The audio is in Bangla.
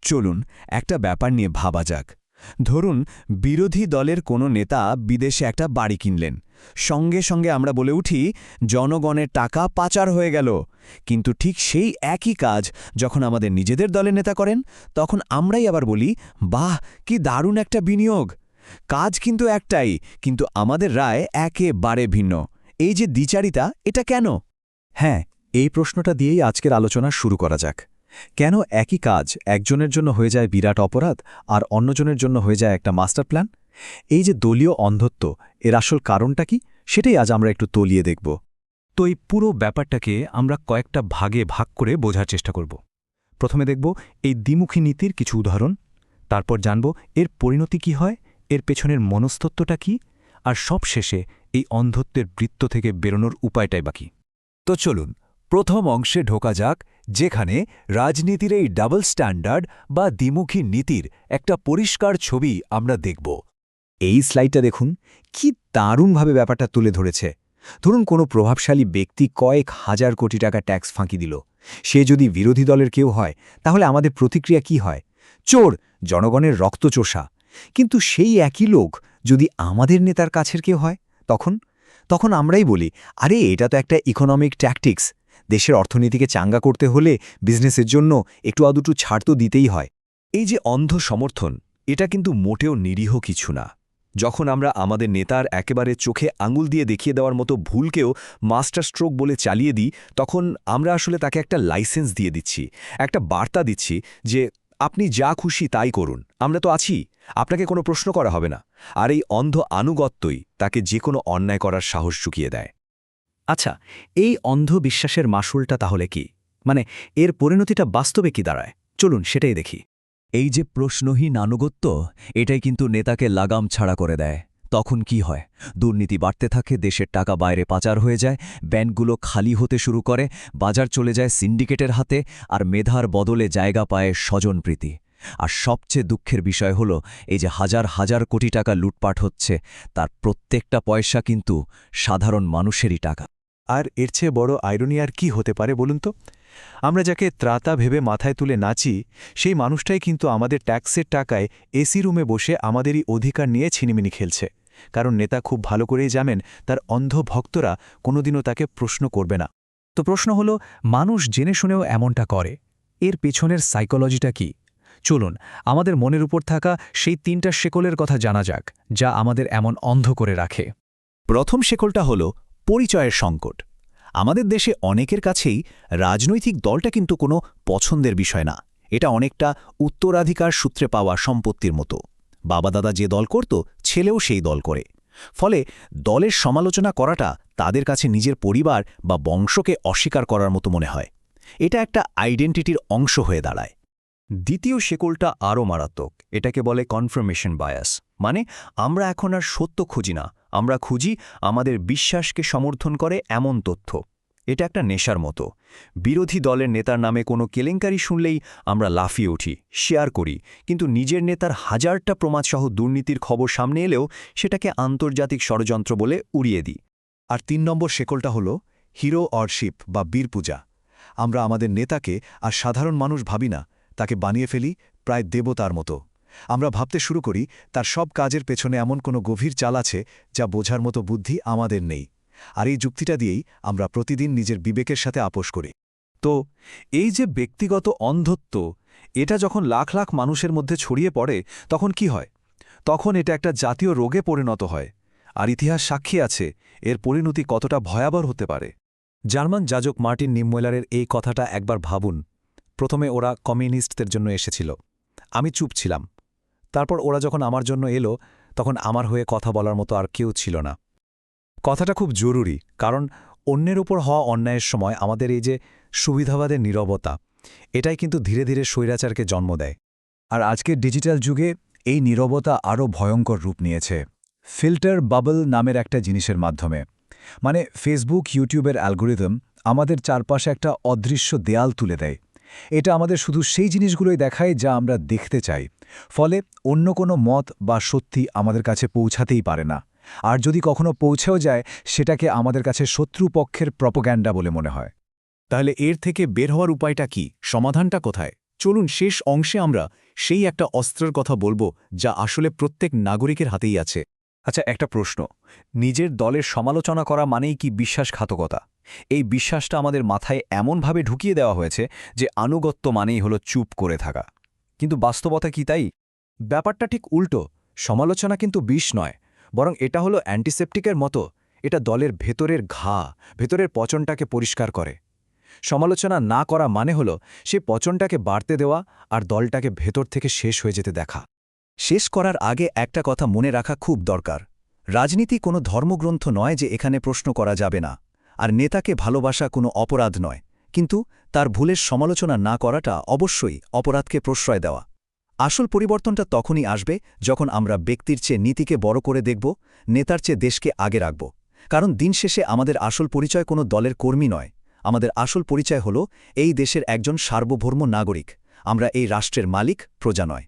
চলুন একটা ব্যাপার নিয়ে ভাবা যাক। ধরুন বিরোধী দলের কোনো নেতা বিদেশে একটা বাড়ি কিনলেন, সঙ্গে সঙ্গে আমরা বলে উঠি জনগণের টাকা পাচার হয়ে গেল। কিন্তু ঠিক সেই একই কাজ যখন আমাদের নিজেদের দলের নেতা করেন, তখন আমরাই আবার বলি, বাহ কি দারুণ একটা বিনিয়োগ। কাজ কিন্তু একটাই, কিন্তু আমাদের রায় একেবারে ভিন্ন। এই যে দ্বিচারিতা, এটা কেন? হ্যাঁ, এই প্রশ্নটা দিয়েই আজকের আলোচনা শুরু করা যাক। কেন একই কাজ একজনের জন্য হয়ে যায় বিরাট অপরাধ আর অন্যজনের জন্য হয়ে যায় একটা মাস্টার প্ল্যান? এই যে দলীয় অন্ধত্ব, এর আসল কারণটা কি, সেটাই আজ আমরা একটু তলিয়ে দেখব। তো এই পুরো ব্যাপারটাকে আমরা কয়েকটা ভাগে ভাগ করে বোঝার চেষ্টা করব। প্রথমে দেখব এই দ্বিমুখী নীতির কিছু উদাহরণ, তারপর জানব এর পরিণতি কি হয়, এর পেছনের মনস্তত্ত্বটা কি, আর সবশেষে এই অন্ধত্বের বৃত্ত থেকে বেরোনোর উপায়টাই বাকি। তো চলুন প্রথম অংশে ঢোকা যাক, যেখানে রাজনীতির এই ডাবল স্ট্যান্ডার্ড বা দ্বিমুখী নীতির একটা পরিষ্কার ছবি আমরা দেখব। এই স্লাইডটা দেখুন, কি দারুণভাবে ব্যাপারটা তুলে ধরেছে। ধরুন কোনো প্রভাবশালী ব্যক্তি কয়েক হাজার কোটি টাকা ট্যাক্স ফাঁকি দিল। সে যদি বিরোধী দলের কেউ হয়, তাহলে আমাদের প্রতিক্রিয়া কি হয়? চোর, জনগণের রক্তচোষা। কিন্তু সেই একই লোক যদি আমাদের নেতার কাছের কেউ হয়, তখন আমরাই বলি, আরে এটা তো একটা ইকোনমিক ট্যাকটিক্স। দেশের অর্থনীতিকে চাঙ্গা করতে হলে বিজনেসের জন্য একটু আধটু ছাড় তো দিতেই হয়। এই যে অন্ধ সমর্থন, এটা কিন্তু মোটেও নিরীহ কিছু না। যখন আমরা আমাদের নেতার একেবারে চোখে আঙুল দিয়ে দেখিয়ে দেওয়ার মতো ভুলকেও মাস্টার স্ট্রোক বলে চালিয়ে দিই, তখন আমরা আসলে তাকে একটা লাইসেন্স দিয়ে দিচ্ছি, একটা বার্তা দিচ্ছি যে আপনি যা খুশি তাই করুন, আমরা তো আছি, আপনাকে কোনো প্রশ্ন করা হবে না। আর এই অন্ধ আনুগত্যই তাকে যে কোনো অন্যায় করার সাহস চুকিয়ে দেয়। আচ্ছা, এই অন্ধ বিশ্বাসের মাসুলটা তাহলে কি? মানে এর পরিণতিটা বাস্তবে কি দাঁড়ায়? চলুন সেটাই দেখি। এই যে প্রশ্নহীন আনুগত্য, এটাই কিন্তু নেতাকে লাগাম ছাড়া করে দেয়। তখন কি হয়? দুর্নীতি বাড়তে থাকে, দেশের টাকা বাইরে পাচার হয়ে যায়, ব্যাংকগুলো খালি হতে শুরু করে, বাজার চলে যায় সিন্ডিকেটের হাতে, আর মেধার বদলে জায়গা পায় স্বজনপ্রীতি। আর সবচেয়ে দুঃখের বিষয় হলো, এই যে হাজার হাজার কোটি টাকা লুটপাট হচ্ছে, তার প্রত্যেকটা পয়সা কিন্তু সাধারণ মানুষেরই টাকা। আর এর চেয়ে বড় আইরনি আর কি হতে পারে বলুন তো? আমরা যাকে ত্রাতা ভেবে মাথায় তুলে নাচি, সেই মানুষটাই কিন্তু আমাদের ট্যাক্সের টাকায় এসি রুমে বসে আমাদেরই অধিকার নিয়ে ছিনিমিনি খেলছে। কারণ নেতা খুব ভালো করেই জানেন তার অন্ধ ভক্তরা কোনোদিনও তাকে প্রশ্ন করবে না। তো প্রশ্ন হলো, মানুষ জেনে শুনেও এমনটা করে, এর পেছনের সাইকোলজিটা কি? চলুন আমাদের মনের উপর থাকা সেই ৩টা শেকলের কথা জানা যাক, যা আমাদের এমন অন্ধ করে রাখে। প্রথম শেকলটা হল পরিচয়ের সংকট। আমাদের দেশে অনেকের কাছেই রাজনৈতিক দলটা কিন্তু কোনো পছন্দের বিষয় না। এটা অনেকটা উত্তরাধিকার সূত্রে পাওয়া সম্পত্তির মতো। বাবা দাদা যে দল করত, ছেলেও সেই দল করে। ফলে দলের সমালোচনা করাটা তাদের কাছে নিজের পরিবার বা বংশকে অস্বীকার করার মতো মনে হয়। এটা একটা আইডেন্টিটির অংশ হয়ে দাঁড়ায়। দ্বিতীয় শেকলটা আরও মারাত্মক। এটাকে বলে কনফার্মেশন বায়াস। মানে আমরা এখন আর সত্য খুঁজি না, আমরা খুঁজি আমাদের বিশ্বাসকে সমর্থন করে এমন তথ্য। এটা একটা নেশার মতো। বিরোধী দলের নেতার নামে কোনো কেলেঙ্কারি শুনলেই আমরা লাফিয়ে উঠি, শেয়ার করি, কিন্তু নিজের নেতার হাজারটা প্রমাদসহ দুর্নীতির খবর সামনে এলেও সেটাকে আন্তর্জাতিক ষড়যন্ত্র বলে উড়িয়ে দিই। আর ৩ নম্বর শেকলটা হল হিরো অরশিপ বা বীর পূজা। আমরা আমাদের নেতাকে আর সাধারণ মানুষ ভাবি না, তাকে বানিয়ে ফেলি প্রায় দেবতার মতো। আমরা ভাবতে শুরু করি তার সব কাজের পেছনে এমন কোনো গভীর চাল আছে যা বোঝার মতো বুদ্ধি আমাদের নেই। আর এই যুক্তিটা দিয়েই আমরা প্রতিদিন নিজের বিবেকের সাথে আপোষ করি। তো এই যে ব্যক্তিগত অন্ধত্ব, এটা যখন লাখ লাখ মানুষের মধ্যে ছড়িয়ে পড়ে, তখন কি হয়? তখন এটা একটা জাতীয় রোগে পরিণত হয়। আর ইতিহাস সাক্ষী আছে এর পরিণতি কতটা ভয়াবহ হতে পারে। জার্মান যাজক মার্টিন নিমওয়েলারের এই কথাটা একবার ভাবুন। প্রথমে ওরা কমিউনিস্টদের জন্য এসেছিল, আমি চুপ ছিলাম। তারপর ওরা যখন আমার জন্য এলো, তখন আমার হয়ে কথা বলার মতো আর কেউ ছিল না। কথাটা খুব জরুরি, কারণ অন্যের উপর হওয়া অন্যায়ের সময় আমাদের এই যে সুবিধাবাদের নীরবতা, এটাই কিন্তু ধীরে ধীরে স্বৈরাচারকে জন্ম দেয়। আর আজকের ডিজিটাল যুগে এই নীরবতা আরও ভয়ঙ্কর রূপ নিয়েছে ফিল্টার বাবল নামের একটা জিনিসের মাধ্যমে। মানে ফেসবুক, ইউটিউবের অ্যালগোরিদম আমাদের চারপাশে একটা অদৃশ্য দেয়াল তুলে দেয়। এটা আমাদের শুধু সেই জিনিসগুলোই দেখায় যা আমরা দেখতে চাই। ফলে অন্য কোনো মত বা সত্যি আমাদের কাছে পৌঁছাতেই পারে না। আর যদি কখনো পৌঁছেও যায়, সেটাকে আমাদের কাছে শত্রুপক্ষের প্রপোগ্যান্ডা বলে মনে হয়। তাহলে এর থেকে বের হওয়ার উপায়টা কি? সমাধানটা কোথায়? চলুন শেষ অংশে আমরা সেই একটা অস্ত্রের কথা বলবো যা আসলে প্রত্যেক নাগরিকের হাতেই আছে। আচ্ছা, একটা প্রশ্ন, নিজের দলের সমালোচনা করা মানেই কি বিশ্বাসঘাতকতা? এই বিশ্বাসটা আমাদের মাথায় এমনভাবে ঢুকিয়ে দেওয়া হয়েছে যে আনুগত্য মানেই হলো চুপ করে থাকা। কিন্তু বাস্তবতা কি তাই? ব্যাপারটা ঠিক উল্টো। সমালোচনা কিন্তু বিষ নয়, বরং এটা হলো অ্যান্টিসেপ্টিকের মতো। এটা দলের ভেতরের ঘা, ভেতরের পচনটাকে পরিষ্কার করে। সমালোচনা না করা মানে হলো সে পচনটাকে বাড়তে দেওয়া আর দলটাকে ভেতর থেকে শেষ হয়ে যেতে দেখা। শেষ করার আগে একটা কথা মনে রাখা খুব দরকার। রাজনীতি কোনো ধর্মগ্রন্থ নয় যে এখানে প্রশ্ন করা যাবে না, আর নেতাকে ভালোবাসা কোনো অপরাধ নয়, কিন্তু তার ভুলের সমালোচনা না করাটা অবশ্যই অপরাধকে প্রশ্রয় দেওয়া। আসল পরিবর্তনটা তখনই আসবে যখন আমরা ব্যক্তির চেয়ে নীতিকে বড় করে দেখব, নেতার চেয়ে দেশকে আগে রাখব। কারণ দিন শেষে আমাদের আসল পরিচয় কোনো দলের কর্মী নয়, আমাদের আসল পরিচয় হল এই দেশের একজন সার্বভৌম নাগরিক। আমরা এই রাষ্ট্রের মালিক, প্রজা নয়।